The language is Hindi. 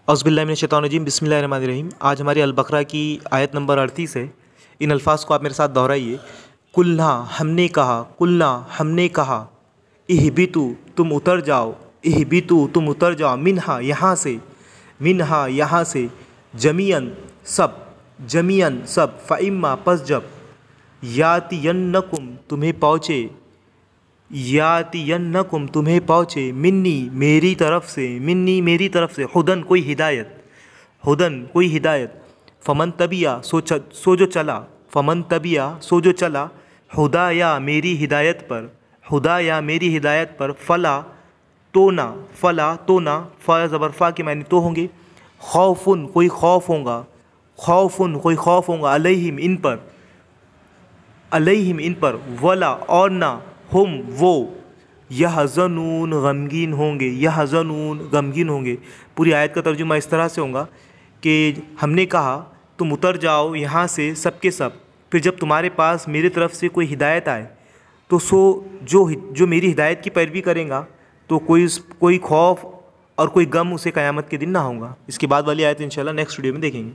औज़ुबिल्लाहिमिनश्शैतानिर्रजीम बिस्मिल्लाहिर्रहमानिर्रहीम। आज हमारी अल-बक़रा की आयत नंबर 38 है। इन अल्फाज़ को आप मेरे साथ दोहराइए। कुल्ना हमने कहा, कुल्ना हमने कहा, इहबितु तुम उतर जाओ, इहबितु तुम उतर जाओ, मिन्हा यहाँ से, मिन्हा यहाँ से, जमीअन सब, जमीअन सब, फ़इम्मा पस जब, यातियन्नकुम तुम्हें पहुँचे, यातियन्नकुम तुम्हें पहुँचे, मिन्नी मेरी तरफ से, मिन्नी मेरी तरफ से, हुदन कोई हिदायत, हुदन कोई हिदायत, फ़मन तबिया सो जो चला, फ़मन तबिया सो जो चला, हुदाया मेरी हिदायत पर, हुदाया मेरी हिदायत पर, फ़ला तो ना, फ़ला तो ना, फ़ा ज़बर फ़ा के मायने तो होंगे, खौफुन कोई खौफ होगा, खौफुन कोई खौफ होगा, अलैहिम इन पर, अलैहिम इन पर, वला और ना, हुम वो, यहज़नून गमगीन होंगे, यहज़नून गमगीन होंगे। पूरी आयत का तर्जुमा इस तरह से होगा कि हमने कहा तुम उतर जाओ यहाँ से सब के सब, फिर जब तुम्हारे पास मेरी तरफ से कोई हिदायत आए तो जो मेरी हिदायत की पैरवी करेगा तो कोई खौफ और कोई गम उसे क़यामत के दिन ना होगा। इसके बाद वाली आयत इंशाल्लाह नेक्स्ट वीडियो में देखेंगे।